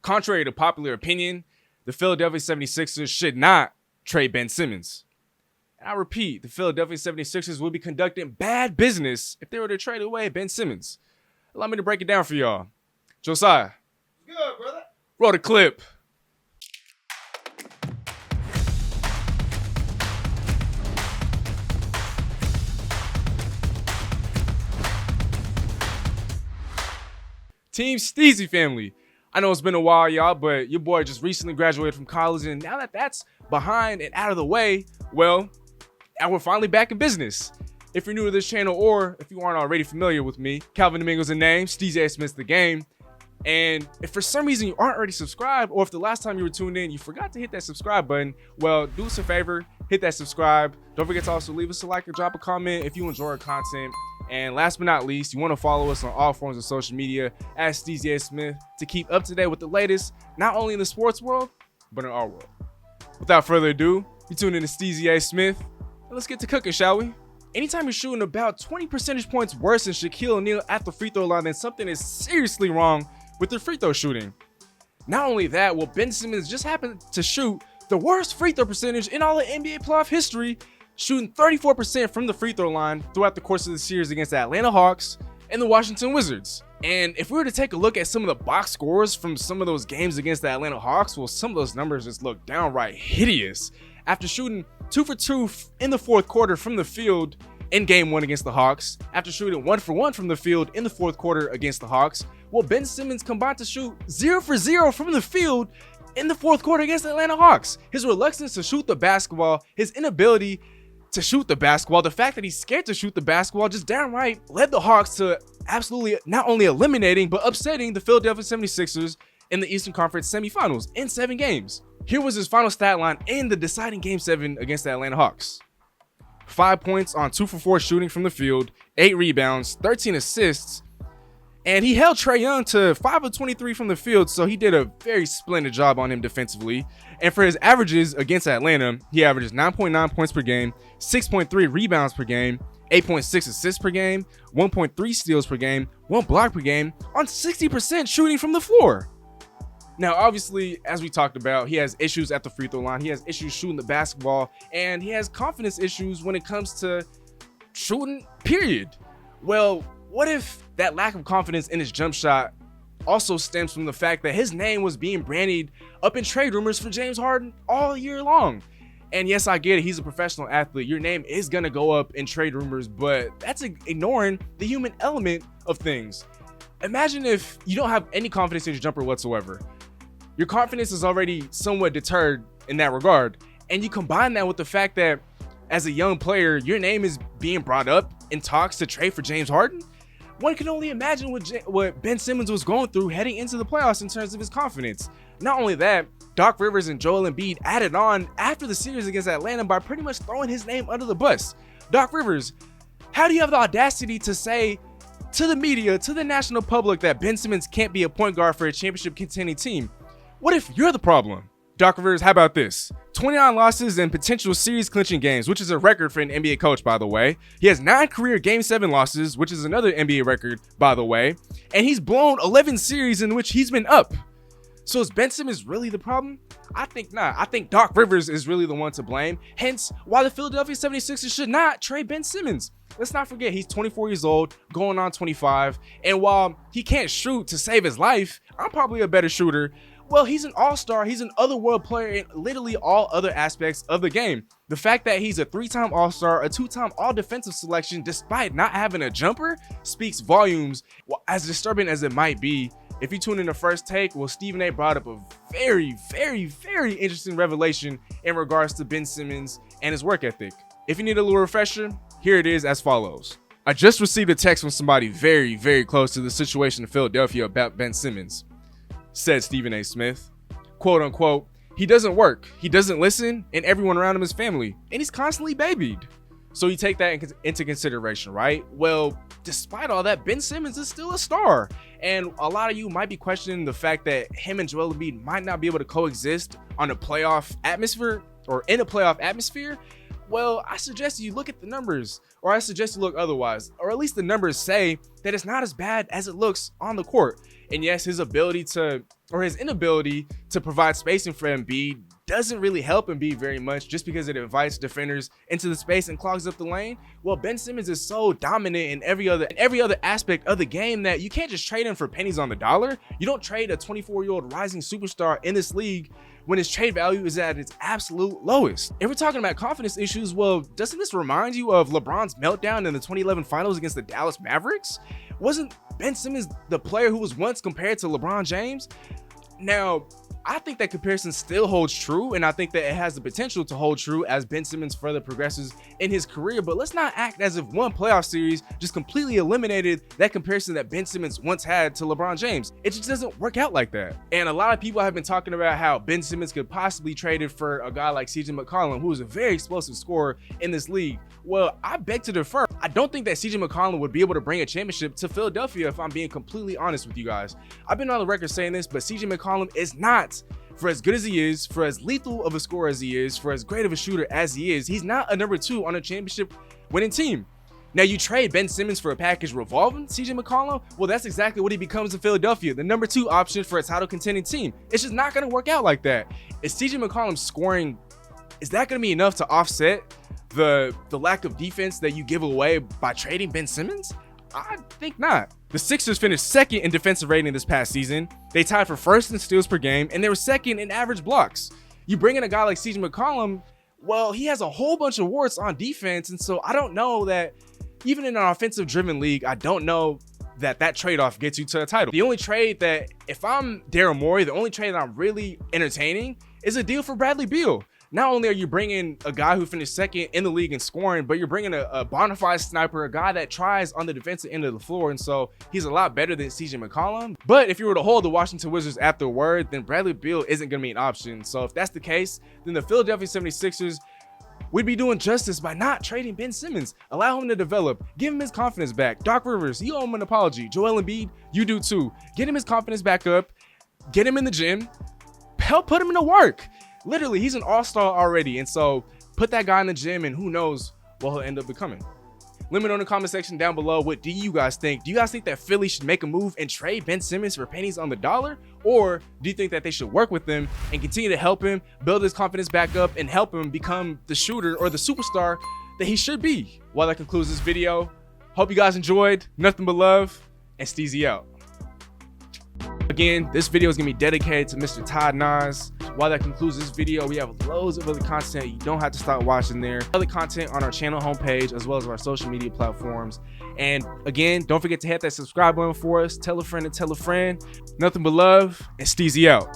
Contrary to popular opinion, the Philadelphia 76ers should not trade Ben Simmons. And I repeat, the Philadelphia 76ers will be conducting bad business if they were to trade away Ben Simmons. Allow me to break it down for y'all. Josiah. Good, brother. Roll the clip. Team Steezy family. I know it's been a while, y'all, but your boy just recently graduated from college, and now that that's behind and out of the way, well, now we're finally back in business. If you're new to this channel, or if you aren't already familiar with me, Calvin-Domingo's the name, SteezyBandz the game. And if for some reason you aren't already subscribed, or if the last time you were tuned in, you forgot to hit that subscribe button, well, do us a favor, hit that subscribe. Don't forget to also leave us a like or drop a comment if you enjoy our content. And last but not least, you want to follow us on all forms of social media at SteezyBandz to keep up to date with the latest, not only in the sports world, but in our world. Without further ado, you tune in to SteezyBandz, and let's get to cooking, shall we? Anytime you're shooting about 20 percentage points worse than Shaquille O'Neal at the free throw line, then something is seriously wrong with their free throw shooting. Not only that, well, Ben Simmons just happened to shoot the worst free throw percentage in all of NBA playoff history, shooting 34% from the free throw line throughout the course of the series against the Atlanta Hawks and the Washington Wizards. And if we were to take a look at some of the box scores from some of those games against the Atlanta Hawks, well, some of those numbers just look downright hideous. After shooting 2 for 2 in the fourth quarter from the field in game 1 against the Hawks, after shooting 1 for 1 from the field in the fourth quarter against the Hawks, well, Ben Simmons combined to shoot 0 for 0 from the field in the fourth quarter against the Atlanta Hawks. His reluctance to shoot the basketball, his inability to shoot the basketball, the fact that he's scared to shoot the basketball just downright led the Hawks to absolutely not only eliminating but upsetting the Philadelphia 76ers in the Eastern Conference semifinals in 7 games. Here was his final stat line in the deciding game 7 against the Atlanta Hawks. 5 points on 2 for 4 shooting from the field, 8 rebounds, 13 assists, and he held Trae Young to 5 of 23 from the field, so he did a very splendid job on him defensively. And for his averages against Atlanta, he averages 9.9 points per game, 6.3 rebounds per game, 8.6 assists per game, 1.3 steals per game, 1 block per game, on 60% shooting from the floor. Now, obviously, as we talked about, he has issues at the free throw line, he has issues shooting the basketball, and he has confidence issues when it comes to shooting, period. Well, what if that lack of confidence in his jump shot also stems from the fact that his name was being branded up in trade rumors for James Harden all year long? And yes, I get it, he's a professional athlete. Your name is gonna go up in trade rumors, but that's ignoring the human element of things. Imagine if you don't have any confidence in your jumper whatsoever. Your confidence is already somewhat deterred in that regard. And you combine that with the fact that as a young player, your name is being brought up in talks to trade for James Harden. One can only imagine what Ben Simmons was going through heading into the playoffs in terms of his confidence. Not only that, Doc Rivers and Joel Embiid added on after the series against Atlanta by pretty much throwing his name under the bus. Doc Rivers, how do you have the audacity to say to the media, to the national public, that Ben Simmons can't be a point guard for a championship contending team? What if you're the problem? Doc Rivers, how about this? 29 losses and potential series clinching games, which is a record for an NBA coach, by the way. He has 9 career Game 7 losses, which is another NBA record, by the way. And he's blown 11 series in which he's been up. So is Ben Simmons really the problem? I think not. I think Doc Rivers is really the one to blame. Hence, why the Philadelphia 76ers should not trade Ben Simmons. Let's not forget, he's 24 years old, going on 25. And while he can't shoot to save his life, I'm probably a better shooter. Well, he's an all-star, he's an otherworld player in literally all other aspects of the game. The fact that he's a 3-time all-star, a 2-time all-defensive selection, despite not having a jumper, speaks volumes. Well, as disturbing as it might be, if you tune in the first take, well, Stephen A brought up a very, very, very interesting revelation in regards to Ben Simmons and his work ethic. If you need a little refresher, here it is as follows. I just received a text from somebody very, very close to the situation in Philadelphia about Ben Simmons. Said Stephen A. Smith, quote unquote, he doesn't work, he doesn't listen, and everyone around him is family, and he's constantly babied. So you take that into consideration, right? Well, despite all that, Ben Simmons is still a star. And a lot of you might be questioning the fact that him and Joel Embiid might not be able to coexist on a playoff atmosphere or in a playoff atmosphere. Well, I suggest you look at the numbers, or I suggest you look otherwise, or at least the numbers say that it's not as bad as it looks on the court. And yes, his inability to provide spacing for Embiid doesn't really help Embiid very much, just because it invites defenders into the space and clogs up the lane. Well, Ben Simmons is so dominant in every other aspect of the game that you can't just trade him for pennies on the dollar. You don't trade a 24-year-old rising superstar in this league when his trade value is at its absolute lowest. If we're talking about confidence issues, well, doesn't this remind you of LeBron's meltdown in the 2011 finals against the Dallas Mavericks? Wasn't Ben Simmons the player who was once compared to LeBron James? Now, I think that comparison still holds true, and I think that it has the potential to hold true as Ben Simmons further progresses in his career, but let's not act as if one playoff series just completely eliminated that comparison that Ben Simmons once had to LeBron James. It just doesn't work out like that. And a lot of people have been talking about how Ben Simmons could possibly trade it for a guy like CJ McCollum, who is a very explosive scorer in this league. Well, I beg to differ. I don't think that CJ McCollum would be able to bring a championship to Philadelphia, if I'm being completely honest with you guys. I've been on the record saying this, but CJ McCollum is not, for as good as he is, for as lethal of a scorer as he is, for as great of a shooter as he is, he's not a number 2 on a championship winning team. Now, you trade Ben Simmons for a package revolving CJ McCollum, well, that's exactly what he becomes in Philadelphia, the number 2 option for a title contending team. It's just not going to work out like that. Is CJ McCollum scoring, is that going to be enough to offset the lack of defense that you give away by trading Ben Simmons? I think not. The Sixers finished 2nd in defensive rating this past season. They tied for 1st in steals per game, and they were 2nd in average blocks. You bring in a guy like CJ McCollum, well, he has a whole bunch of warts on defense, and so I don't know that, even in an offensive-driven league, I don't know that trade-off gets you to a title. The only trade that, if I'm Daryl Morey, the only trade that I'm really entertaining is a deal for Bradley Beal. Not only are you bringing a guy who finished 2nd in the league in scoring, but you're bringing a bona fide sniper, a guy that tries on the defensive end of the floor, and so he's a lot better than CJ McCollum. But if you were to hold the Washington Wizards at their word, then Bradley Beal isn't going to be an option. So if that's the case, then the Philadelphia 76ers would be doing justice by not trading Ben Simmons. Allow him to develop. Give him his confidence back. Doc Rivers, you owe him an apology. Joel Embiid, you do too. Get him his confidence back up. Get him in the gym. Help put him into work. Literally, he's an all-star already, and so put that guy in the gym, and who knows what he'll end up becoming. Let me know in the comment section down below, what do you guys think? Do you guys think that Philly should make a move and trade Ben Simmons for pennies on the dollar? Or do you think that they should work with him and continue to help him build his confidence back up and help him become the shooter or the superstar that he should be? Well, that concludes this video. Hope you guys enjoyed. Nothing but love, and Steezy out. Again, this video is going to be dedicated to Mr. Todd Nas. While that concludes this video, we have loads of other content. You don't have to stop watching there. Other content on our channel homepage, as well as our social media platforms. And again, don't forget to hit that subscribe button for us. Tell a friend to tell a friend. Nothing but love, and Steezy out.